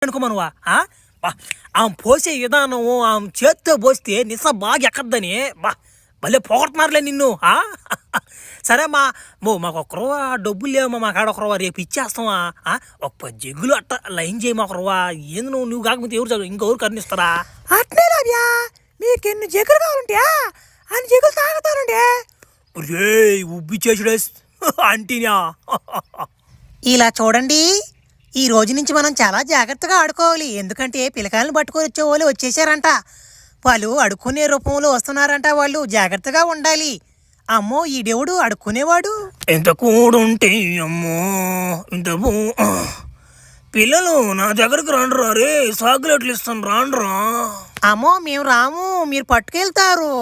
అనుకోమనువా ఆమె పోసే విధానం ఆమె చేత్తో పోస్తే నిస బాగా ఎక్కద్దని భలే పొగడుతున్నారులే నిన్ను. సరే మాకు ఒక్కరువా డబ్బులు లేవమ్మా, మా కాడ ఒకరువా రేపు ఇచ్చేస్తామా, ఒక 10 జగ్గులు అట్ట లైన్ చేయమా ఒకరువా. ఏంది నువ్వు కాకపోతే ఎవరు చదువు ఇంకెవరు కర్ణిస్తారా? అట్నే రావ్యా, మీకు ఎన్ని జగ్గులు కావాలంటే అన్ని జగ్గులు తాగుతారండి. రే ఉబ్బి చేసుడే అంటీనా. ఇలా చూడండి, ఈ రోజు నుంచి మనం చాలా జాగ్రత్తగా ఆడుకోవాలి. ఎందుకంటే పిల్లకాయలను పట్టుకొని వచ్చే వాళ్ళు వచ్చేసారంట. వాళ్ళు అడుక్కునే రూపంలో వస్తున్నారంట. వాళ్ళు జాగ్రత్తగా ఉండాలి. అమ్మో ఈ దేవుడు అడుక్కునేవాడు. ఎంత కూడుంటే అమ్మో ఇంత పిల్లలు నా దగ్గరకు రాండ్రా, రే సాగులెట్లు ఇస్తాను రాండ్రా. అమ్మో మేము రాము, మీరు పట్టుకెళ్తారు.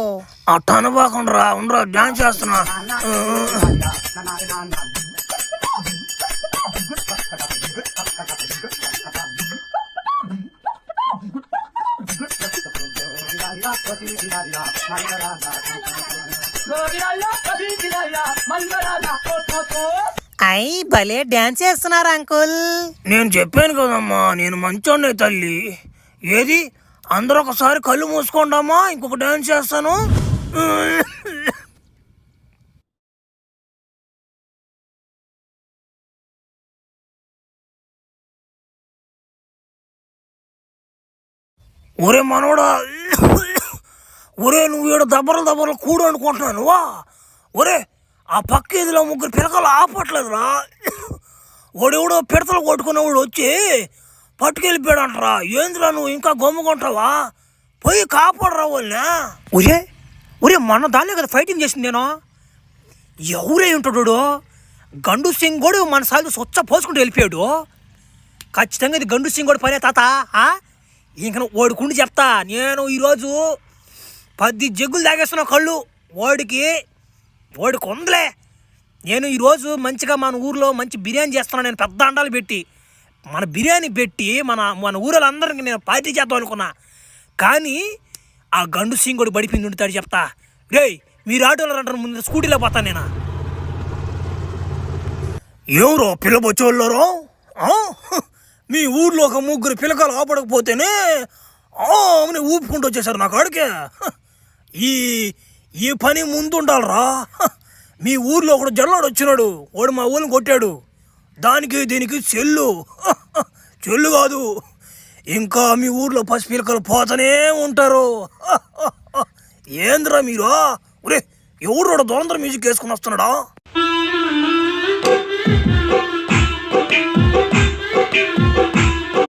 అట్ట అనబాకుండా ఉండరా, డాన్స్ చేస్తున్నా. అయ్ భలే డాన్స్ చేస్తున్నారు అంకుల్. నేను చెప్పాను కదమ్మా, నేను మంచోడ్నే తల్లి. ఏది అందరూ ఒకసారి కళ్ళు మూసుకోండమ్మా, ఇంకొక డాన్స్ చేస్తాను. ఒరే మనోడా, ఒరే నువ్వు ఈడ దబ్బరలు కూడు అనుకుంటున్నాను వా. ఒరే ఆ పక్క ఇదిలో 3 పిలకలు ఆపట్లేదురా. వాడెవడో పిడతలు కొట్టుకునేవాడు వచ్చి పట్టుకెళ్ళిపోయాడు అంటరా. ఏందిరా నువ్వు ఇంకా గమ్ముకుంటావా? పోయి కాపాడరా వాళ్ళని. ఒరే మొన్న దానిలో కదా ఫైటింగ్ చేసింది నేను. ఎవరే ఉంటాడు? గండు సింగ్ కూడా మన సాగు స్వచ్ఛ పోసుకుంటూ వెళ్ళిపోయాడు. ఖచ్చితంగా ఇది గండు సింగ్ కూడా పనే తాత. ఇంక వాడుకుండి చెప్తా, నేను ఈరోజు 10 జగ్గులు తాగేస్తున్నా కళ్ళు. వాడికి ఉందిలే. నేను ఈరోజు మంచిగా మన ఊర్లో మంచి బిర్యానీ చేస్తున్నాను. నేను పెద్ద అండాలు పెట్టి మన బిర్యానీ పెట్టి మన ఊళ్ళందరికీ నేను పార్టీ చేద్దాం అనుకున్నా. కానీ ఆ గండు సింగ్ కూడా బడిపిండి ఉంటాడు. చెప్తా రేయ్, మీరు ఆటోలో అంటారు, ముందు స్కూటీలో పోతాను నేను. ఎవరో పిల్లబొచ్చోళ్ళరో, మీ ఊర్లో ఒక 3 పిల్లకాయలు ఆపడకపోతేనే అని ఊపుకుంటూ వచ్చేసారు నా కాడికే. ఈ పని ముందు ఉండాలరా. మీ ఊర్లో ఒకడు జల్లాడు వచ్చినాడు, వాడు మా ఊళ్ళని కొట్టాడు. దానికి దీనికి చెల్లు కాదు, ఇంకా మీ ఊర్లో పసిపిల్లకలు పోతూనే ఉంటారు. ఏంద్రా మీరు? ఒరే ఎవడు దొరందర మ్యూజిక్ వేసుకుని వస్తున్నాడా?